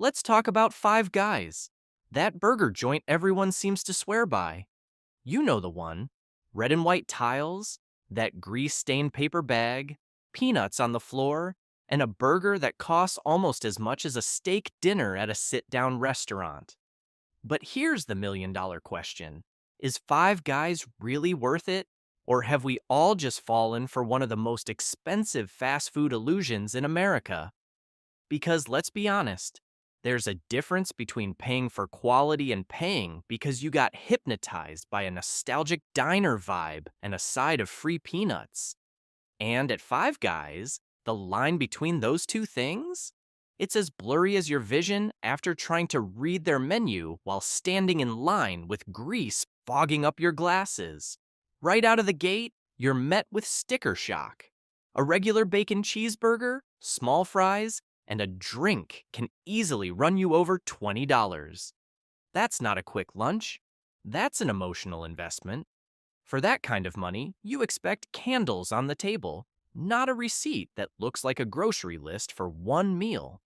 Let's talk about Five Guys. That burger joint everyone seems to swear by. You know the one. Red and white tiles, that grease-stained paper bag, peanuts on the floor, and a burger that costs almost as much as a steak dinner at a sit-down restaurant. But here's the million-dollar question. Is Five Guys really worth it? Or have we all just fallen for one of the most expensive fast food illusions in America? Because let's be honest, there's a difference between paying for quality and paying because you got hypnotized by a nostalgic diner vibe and a side of free peanuts. And at Five Guys, the line between those two things? It's as blurry as your vision after trying to read their menu while standing in line with grease fogging up your glasses. Right out of the gate, you're met with sticker shock. A regular bacon cheeseburger, small fries, and a drink can easily run you over $20. That's not a quick lunch. That's an emotional investment. For that kind of money, you expect candles on the table, not a receipt that looks like a grocery list for one meal.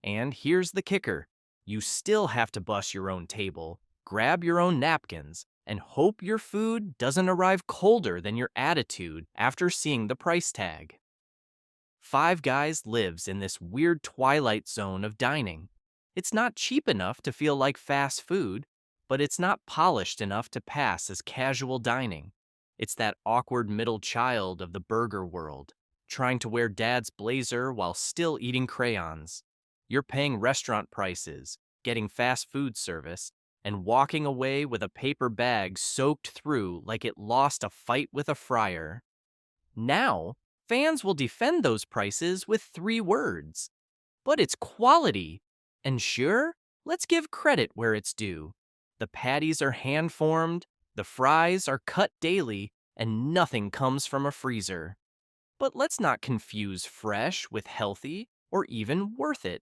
And here's the kicker. You still have to bus your own table, grab your own napkins, and hope your food doesn't arrive colder than your attitude after seeing the price tag. Five Guys lives in this weird twilight zone of dining. It's not cheap enough to feel like fast food, but it's not polished enough to pass as casual dining. It's that awkward middle child of the burger world, trying to wear dad's blazer while still eating crayons. You're paying restaurant prices, getting fast food service, and walking away with a paper bag soaked through like it lost a fight with a fryer. Now, fans will defend those prices with three words. But it's quality. And sure, let's give credit where it's due. The patties are hand-formed, the fries are cut daily, and nothing comes from a freezer. But let's not confuse fresh with healthy or even worth it.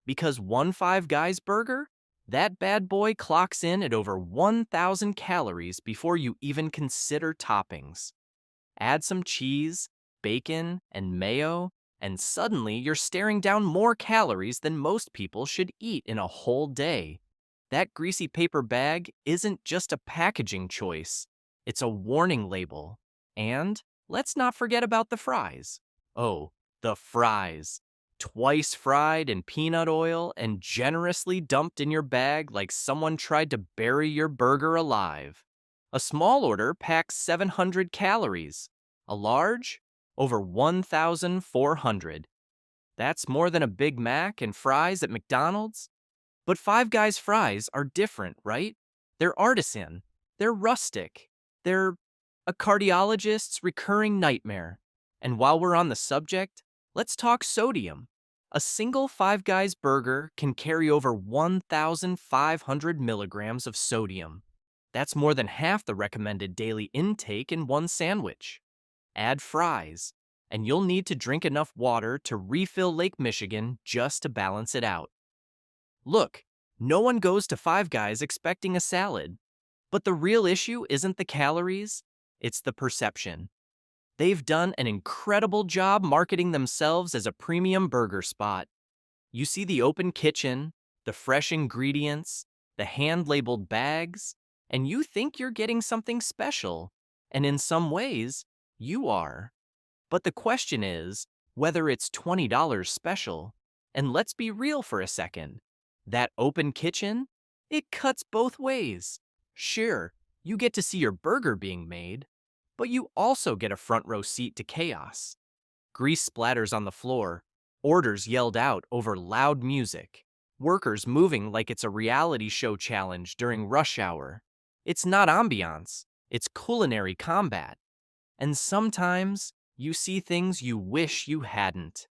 Because one Five Guys burger, that bad boy clocks in at over 1,000 calories before you even consider toppings. Add some cheese, bacon, and mayo, and suddenly you're staring down more calories than most people should eat in a whole day. That greasy paper bag isn't just a packaging choice, it's a warning label. And let's not forget about the fries. Oh, the fries. Twice fried in peanut oil and generously dumped in your bag like someone tried to bury your burger alive. A small order packs 700 calories. A large? Over 1,400. That's more than a Big Mac and fries at McDonald's. But Five Guys fries are different, right? They're artisan. They're rustic. They're a cardiologist's recurring nightmare. And while we're on the subject, let's talk sodium. A single Five Guys burger can carry over 1,500 milligrams of sodium. That's more than half the recommended daily intake in one sandwich. Add fries, and you'll need to drink enough water to refill Lake Michigan just to balance it out. Look, no one goes to Five Guys expecting a salad. But the real issue isn't the calories, it's the perception. They've done an incredible job marketing themselves as a premium burger spot. You see the open kitchen, the fresh ingredients, the hand-labeled bags, and you think you're getting something special. And in some ways, you are. But the question is whether it's $20 special. And let's be real for a second. That open kitchen? It cuts both ways. Sure, you get to see your burger being made, but you also get a front row seat to chaos. Grease splatters on the floor, orders yelled out over loud music, workers moving like it's a reality show challenge during rush hour. It's not ambiance, it's culinary combat. And sometimes you see things you wish you hadn't,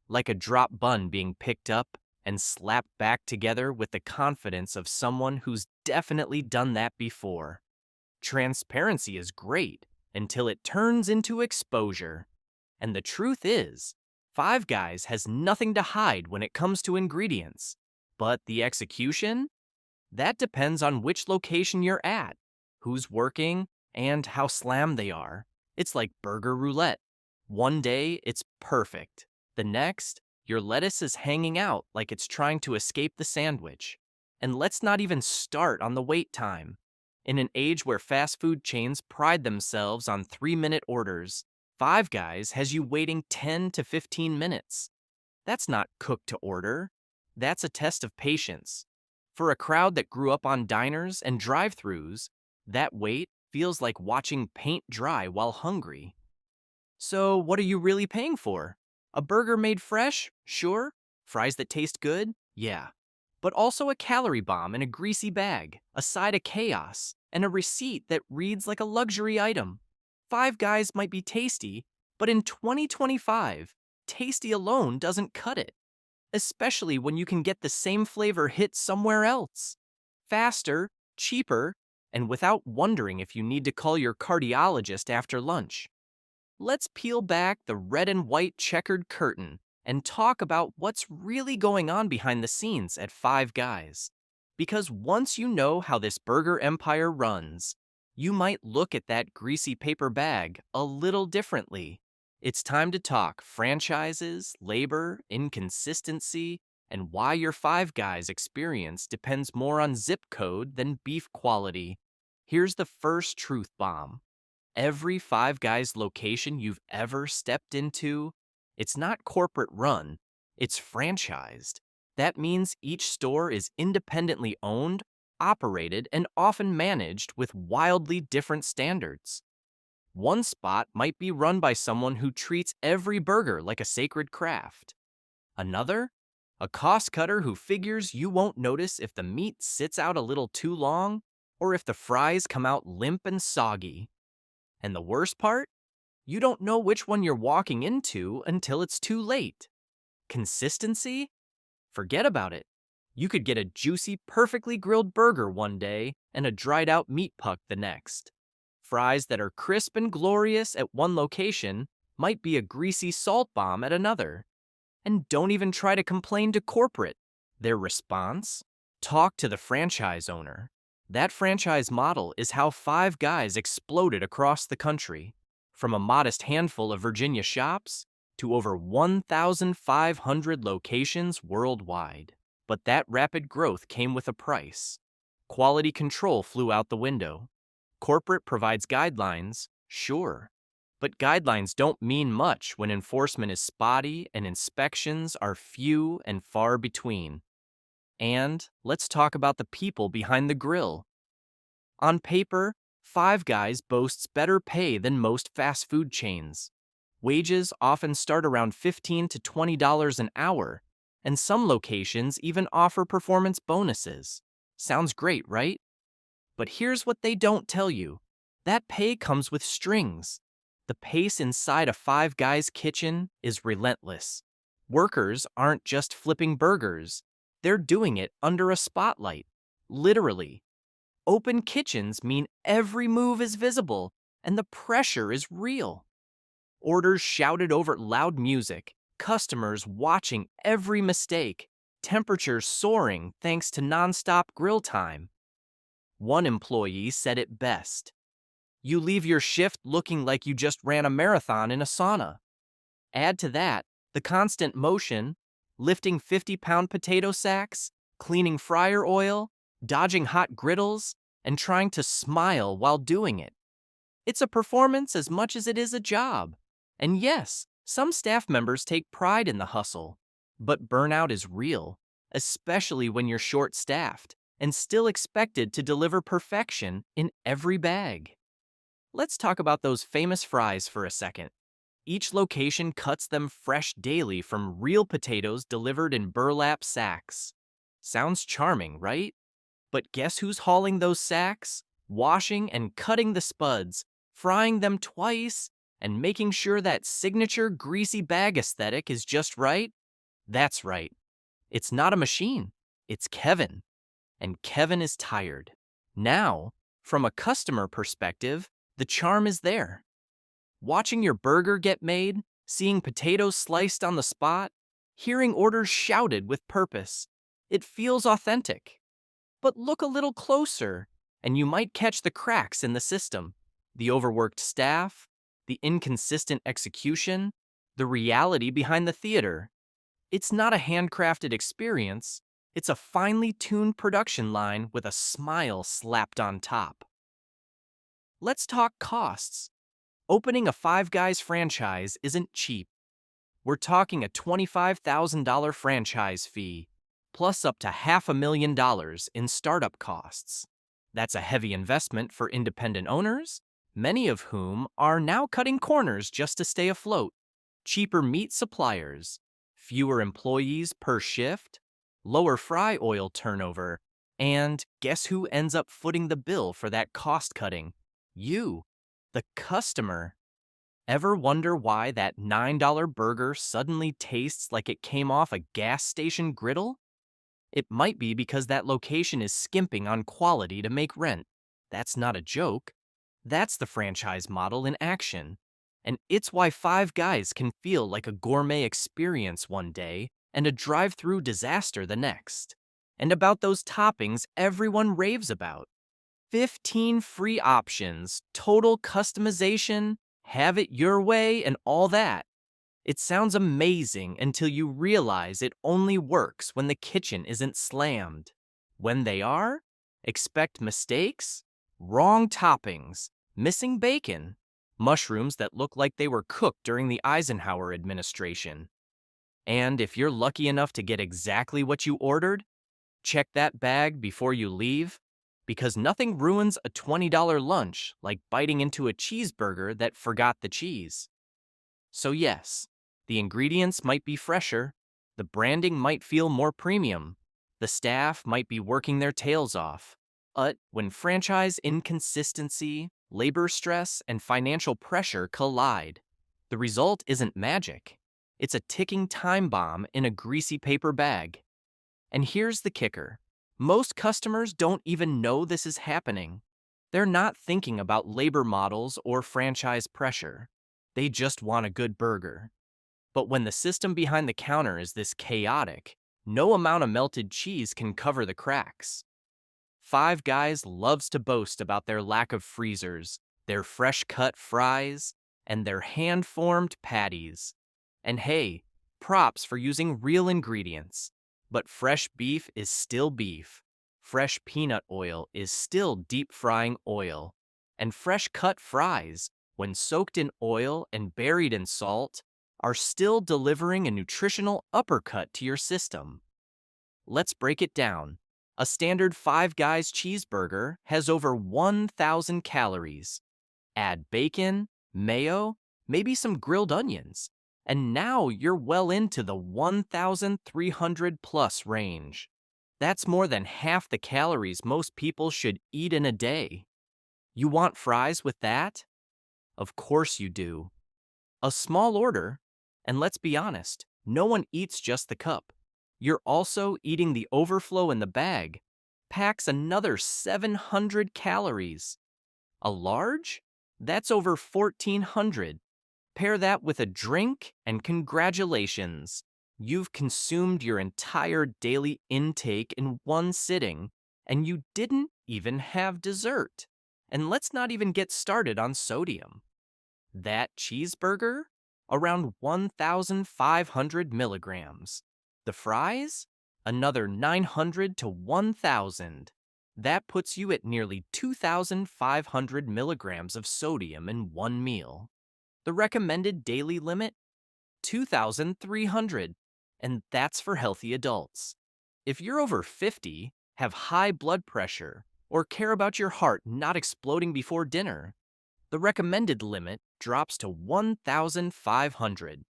like a drop bun being picked up and slapped back together with the confidence of someone who's definitely done that before. Transparency is great until it turns into exposure. And the truth is, Five Guys has nothing to hide when it comes to ingredients. But the execution? That depends on which location you're at, who's working, and how slammed they are. It's like burger roulette. One day, it's perfect. The next, Your lettuce is hanging out like it's trying to escape the sandwich. And let's not even start on the wait time. In an age where fast food chains pride themselves on 3-minute orders, Five Guys has you waiting 10 to 15 minutes. That's not cooked to order. That's a test of patience. For a crowd that grew up on diners and drive-thrus, that wait feels like watching paint dry while hungry. So, what are you really paying for? A burger made fresh? Sure. Fries that taste good? Yeah. But also a calorie bomb in a greasy bag, a side of chaos, and a receipt that reads like a luxury item. Five Guys might be tasty, but in 2025, tasty alone doesn't cut it, especially when you can get the same flavor hit somewhere else. Faster, cheaper, and without wondering if you need to call your cardiologist after lunch. Let's peel back the red and white checkered curtain and talk about what's really going on behind the scenes at Five Guys. Because once you know how this burger empire runs, you might look at that greasy paper bag a little differently. It's time to talk franchises, labor, inconsistency, and why your Five Guys experience depends more on zip code than beef quality. Here's the first truth bomb. Every Five Guys location you've ever stepped into, it's not corporate run, it's franchised. That means each store is independently owned, operated, and often managed with wildly different standards. One spot might be run by someone who treats every burger like a sacred craft. Another? A cost cutter who figures you won't notice if the meat sits out a little too long or if the fries come out limp and soggy. And the worst part? You don't know which one you're walking into until it's too late. Consistency? Forget about it. You could get a juicy, perfectly grilled burger one day and a dried out meat puck the next. Fries that are crisp and glorious at one location might be a greasy salt bomb at another. And don't even try to complain to corporate. Their response? Talk to the franchise owner. That franchise model is how Five Guys exploded across the country, from a modest handful of Virginia shops to over 1,500 locations worldwide. But that rapid growth came with a price. Quality control flew out the window. Corporate provides guidelines, sure, but guidelines don't mean much when enforcement is spotty and inspections are few and far between. And let's talk about the people behind the grill. On paper, Five Guys boasts better pay than most fast food chains. Wages often start around $15 to $20 an hour, and some locations even offer performance bonuses. Sounds great, right? But here's what they don't tell you. That pay comes with strings. The pace inside a Five Guys kitchen is relentless. Workers aren't just flipping burgers. They're doing it under a spotlight, literally. Open kitchens mean every move is visible, and the pressure is real. Orders shouted over loud music, customers watching every mistake, temperatures soaring thanks to nonstop grill time. One employee said it best. You leave your shift looking like you just ran a marathon in a sauna. Add to that the constant motion, lifting 50-pound potato sacks, cleaning fryer oil, dodging hot griddles, and trying to smile while doing it. It's a performance as much as it is a job. And yes, some staff members take pride in the hustle. But burnout is real, especially when you're short-staffed and still expected to deliver perfection in every bag. Let's talk about those famous fries for a second. Each location cuts them fresh daily from real potatoes delivered in burlap sacks. Sounds charming, right? But guess who's hauling those sacks? Washing and cutting the spuds, frying them twice, and making sure that signature greasy bag aesthetic is just right? That's right. It's not a machine. It's Kevin. And Kevin is tired. Now, from a customer perspective, the charm is there. Watching your burger get made, seeing potatoes sliced on the spot, hearing orders shouted with purpose. It feels authentic. But look a little closer, and you might catch the cracks in the system. The overworked staff, the inconsistent execution, the reality behind the theater. It's not a handcrafted experience, it's a finely tuned production line with a smile slapped on top. Let's talk costs. Opening a Five Guys franchise isn't cheap. We're talking a $25,000 franchise fee, plus up to $500,000 in startup costs. That's a heavy investment for independent owners, many of whom are now cutting corners just to stay afloat. Cheaper meat suppliers, fewer employees per shift, lower fry oil turnover, and guess who ends up footing the bill for that cost cutting? You, the customer. Ever wonder why that $9 burger suddenly tastes like it came off a gas station griddle? It might be because that location is skimping on quality to make rent. That's not a joke. That's the franchise model in action. And it's why Five Guys can feel like a gourmet experience one day and a drive-through disaster the next. And about those toppings everyone raves about. 15 free options, total customization, have it your way, and all that. It sounds amazing until you realize it only works when the kitchen isn't slammed. When they are, expect mistakes, wrong toppings, missing bacon, mushrooms that look like they were cooked during the Eisenhower administration. And if you're lucky enough to get exactly what you ordered, check that bag before you leave, because nothing ruins a $20 lunch like biting into a cheeseburger that forgot the cheese. So yes, the ingredients might be fresher, the branding might feel more premium, the staff might be working their tails off. But when franchise inconsistency, labor stress, and financial pressure collide, the result isn't magic. It's a ticking time bomb in a greasy paper bag. And here's the kicker. Most customers don't even know this is happening. They're not thinking about labor models or franchise pressure. They just want a good burger. But when the system behind the counter is this chaotic, no amount of melted cheese can cover the cracks. Five Guys loves to boast about their lack of freezers, their fresh-cut fries, and their hand-formed patties. And hey, props for using real ingredients. But fresh beef is still beef. Fresh peanut oil is still deep-frying oil. And fresh-cut fries, when soaked in oil and buried in salt, are still delivering a nutritional uppercut to your system. Let's break it down. A standard Five Guys cheeseburger has over 1,000 calories. Add bacon, mayo, maybe some grilled onions, and now you're well into the 1,300 plus range. That's more than half the calories most people should eat in a day. You want fries with that? Of course you do. A small order, and let's be honest, no one eats just the cup. You're also eating the overflow in the bag. Packs another 700 calories. A large? That's over 1,400. Pair that with a drink, and congratulations. You've consumed your entire daily intake in one sitting, and you didn't even have dessert. And let's not even get started on sodium. That cheeseburger? Around 1,500 milligrams. The fries? Another 900 to 1,000. That puts you at nearly 2,500 milligrams of sodium in one meal. The recommended daily limit? 2,300. And that's for healthy adults. If you're over 50, have high blood pressure, or care about your heart not exploding before dinner, the recommended limit drops to 1,500.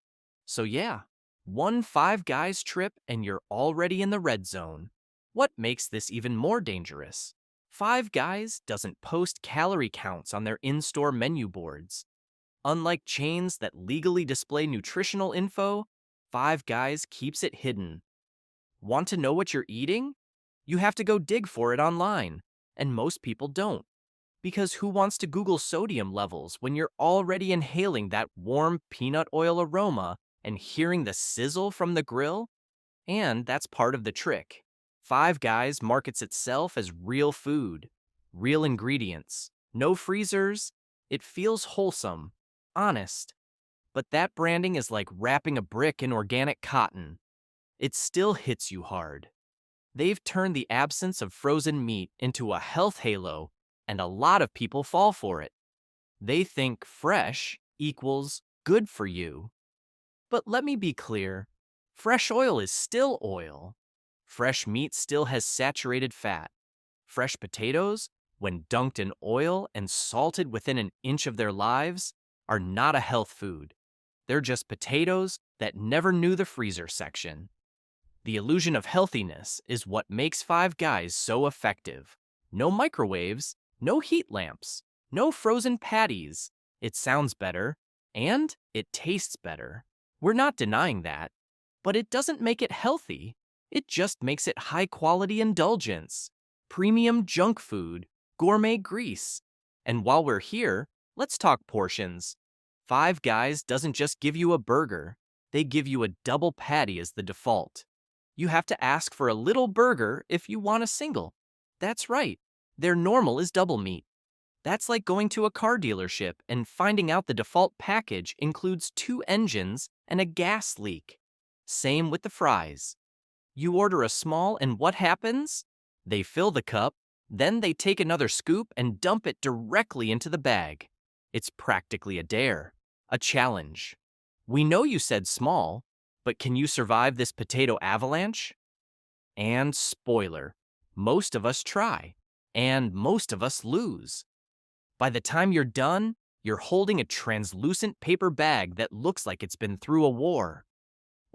So yeah, one Five Guys trip and you're already in the red zone. What makes this even more dangerous? Five Guys doesn't post calorie counts on their in-store menu boards. Unlike chains that legally display nutritional info, Five Guys keeps it hidden. Want to know what you're eating? You have to go dig for it online, and most people don't. Because who wants to Google sodium levels when you're already inhaling that warm peanut oil aroma and hearing the sizzle from the grill? And that's part of the trick. Five Guys markets itself as real food, real ingredients, no freezers. It feels wholesome, honest. But that branding is like wrapping a brick in organic cotton. it still hits you hard. They've turned the absence of frozen meat into a health halo, and a lot of people fall for it. They think fresh equals good for you. But let me be clear, fresh oil is still oil. Fresh meat still has saturated fat. Fresh potatoes, when dunked in oil and salted within an inch of their lives, are not a health food. They're just potatoes that never knew the freezer section. The illusion of healthiness is what makes Five Guys so effective. No microwaves, no heat lamps, no frozen patties. It sounds better, and it tastes better. We're not denying that, but it doesn't make it healthy. It just makes it high-quality indulgence, premium junk food, gourmet grease. And while we're here, let's talk portions. Five Guys doesn't just give you a burger, they give you a double patty as the default. You have to ask for a little burger if you want a single. That's right, their normal is double meat. That's like going to a car dealership and finding out the default package includes 2 engines and a gas leak. Same with the fries. You order a small and what happens? They fill the cup, then they take another scoop and dump it directly into the bag. It's practically a dare, a challenge. We know you said small, but can you survive this potato avalanche? And spoiler, most of us try, and most of us lose. By the time you're done, you're holding a translucent paper bag that looks like it's been through a war.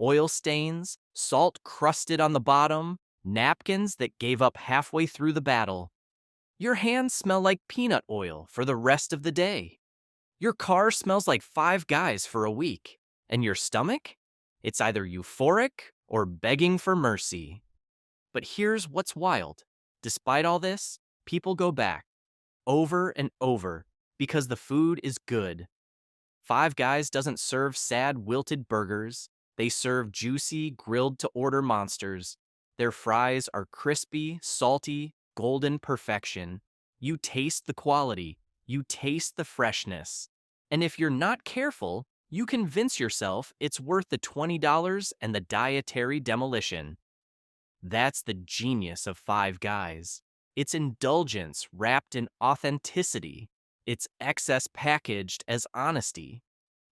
Oil stains, salt crusted on the bottom, napkins that gave up halfway through the battle. Your hands smell like peanut oil for the rest of the day. Your car smells like Five Guys for a week. And your stomach? It's either euphoric or begging for mercy. But here's what's wild. Despite all this, people go back over and over because the food is good. Five Guys doesn't serve sad, wilted burgers. They serve juicy, grilled-to-order monsters. Their fries are crispy, salty, golden perfection. You taste the quality. You taste the freshness. And if you're not careful, you convince yourself it's worth the $20 and the dietary demolition. That's the genius of Five Guys. It's indulgence wrapped in authenticity. It's excess packaged as honesty.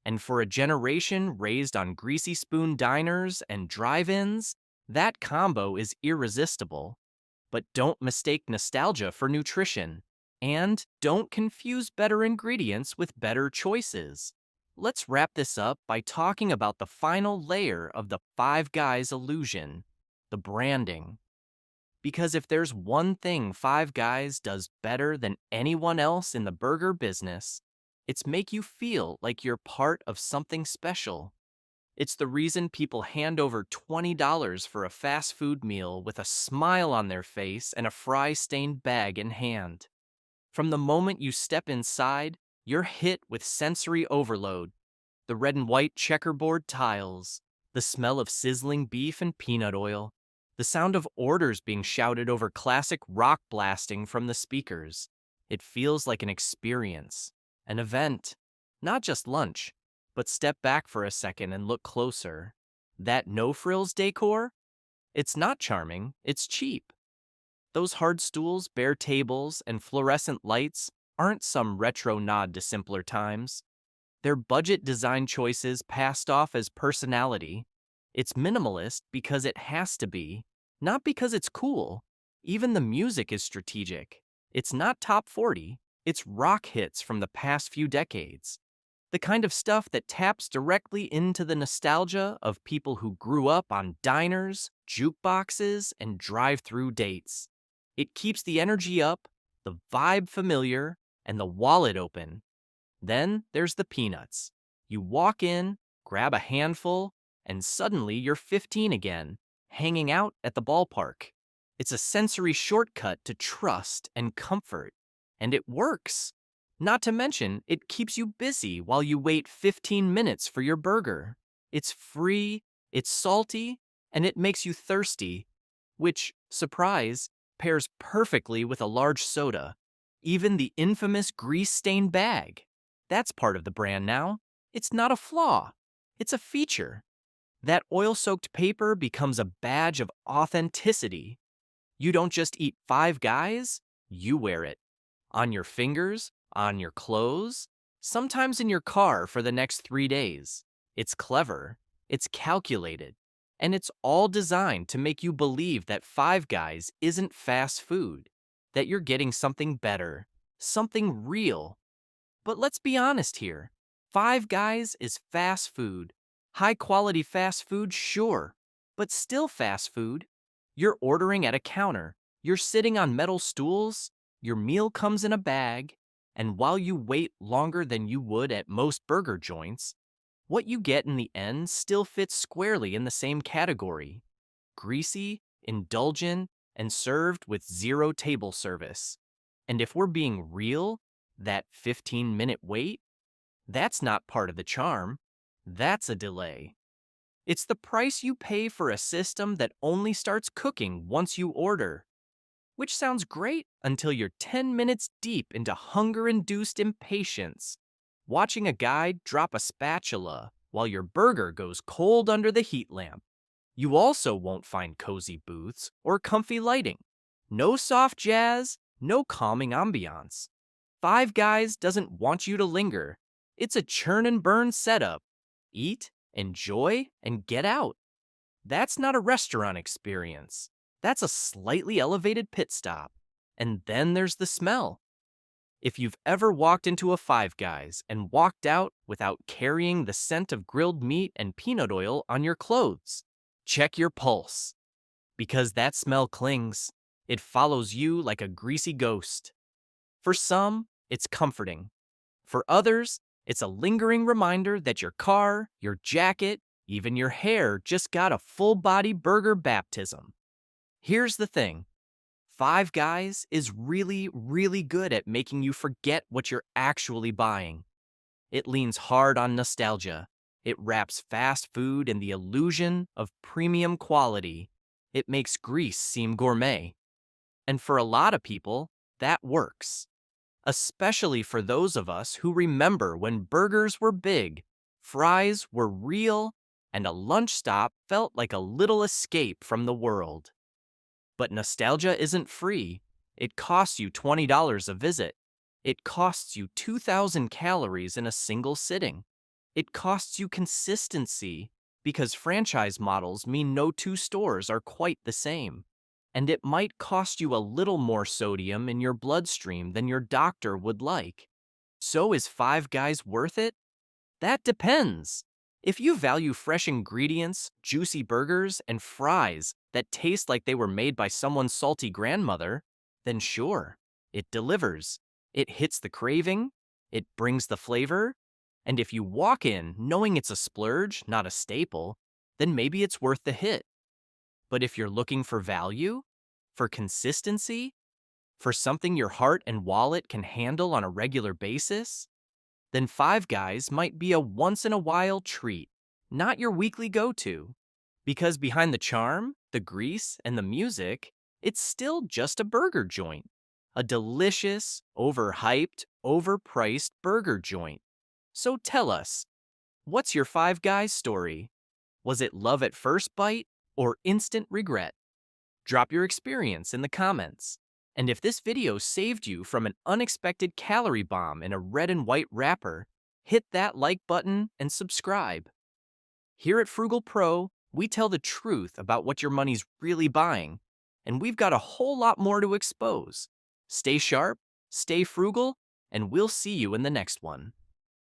And for a generation raised on greasy spoon diners and drive-ins, that combo is irresistible. But don't mistake nostalgia for nutrition. And don't confuse better ingredients with better choices. Let's wrap this up by talking about the final layer of the Five Guys illusion, the branding. Because if there's one thing Five Guys does better than anyone else in the burger business, it's make you feel like you're part of something special. It's the reason people hand over $20 for a fast food meal with a smile on their face and a fry-stained bag in hand. From the moment you step inside, you're hit with sensory overload. The red and white checkerboard tiles, the smell of sizzling beef and peanut oil, the sound of orders being shouted over classic rock blasting from the speakers. It feels like an experience, an event, not just lunch, but step back for a second and look closer. That no-frills decor? It's not charming, it's cheap. Those hard stools, bare tables, and fluorescent lights aren't some retro nod to simpler times. They're budget design choices passed off as personality. It's minimalist because it has to be, not because it's cool. Even the music is strategic. It's not top 40, it's rock hits from the past few decades. The kind of stuff that taps directly into the nostalgia of people who grew up on diners, jukeboxes, and drive-through dates. It keeps the energy up, the vibe familiar, and the wallet open. Then there's the peanuts. You walk in, grab a handful, and suddenly you're 15 again, hanging out at the ballpark. It's a sensory shortcut to trust and comfort. And it works. Not to mention, it keeps you busy while you wait 15 minutes for your burger. It's free, it's salty, and it makes you thirsty, which, surprise, pairs perfectly with a large soda. Even the infamous grease-stained bag. That's part of the brand now. It's not a flaw. It's a feature. That oil-soaked paper becomes a badge of authenticity. You don't just eat Five Guys, you wear it. On your fingers, on your clothes, sometimes in your car for the next 3 days. It's clever, it's calculated, and it's all designed to make you believe that Five Guys isn't fast food, that you're getting something better, something real. But let's be honest here. Five Guys is fast food. High quality fast food, sure, but still fast food. You're ordering at a counter, you're sitting on metal stools, your meal comes in a bag, and while you wait longer than you would at most burger joints, what you get in the end still fits squarely in the same category: greasy, indulgent, and served with zero table service. And if we're being real, that 15-minute wait, that's not part of the charm. That's a delay. It's the price you pay for a system that only starts cooking once you order. Which sounds great until you're 10 minutes deep into hunger-induced impatience, watching a guy drop a spatula while your burger goes cold under the heat lamp. You also won't find cozy booths or comfy lighting. No soft jazz, no calming ambiance. Five Guys doesn't want you to linger. It's a churn and burn setup. Eat, enjoy, and get out. That's not a restaurant experience. That's a slightly elevated pit stop. And then there's the smell. If you've ever walked into a Five Guys and walked out without carrying the scent of grilled meat and peanut oil on your clothes, check your pulse. Because that smell clings. It follows you like a greasy ghost. For some, it's comforting. For others, it's a lingering reminder that your car, your jacket, even your hair just got a full-body burger baptism. Here's the thing. Five Guys is really, really good at making you forget what you're actually buying. It leans hard on nostalgia. It wraps fast food in the illusion of premium quality. It makes grease seem gourmet. And for a lot of people, that works. Especially for those of us who remember when burgers were big, fries were real, and a lunch stop felt like a little escape from the world. But nostalgia isn't free. It costs you $20 a visit. It costs you 2,000 calories in a single sitting. It costs you consistency, because franchise models mean no two stores are quite the same. And it might cost you a little more sodium in your bloodstream than your doctor would like. So is Five Guys worth it? That depends. If you value fresh ingredients, juicy burgers, and fries that taste like they were made by someone's salty grandmother, then sure, it delivers. It hits the craving, it brings the flavor, and if you walk in knowing it's a splurge, not a staple, then maybe it's worth the hit. But if you're looking for value, for consistency, for something your heart and wallet can handle on a regular basis, then Five Guys might be a once-in-a-while treat, not your weekly go-to. Because behind the charm, the grease, and the music, it's still just a burger joint. A delicious, overhyped, overpriced burger joint. So tell us, what's your Five Guys story? Was it love at first bite or instant regret? Drop your experience in the comments. And if this video saved you from an unexpected calorie bomb in a red and white wrapper, hit that like button and subscribe. Here at Frugal Pro, we tell the truth about what your money's really buying, and we've got a whole lot more to expose. Stay sharp, stay frugal, and we'll see you in the next one.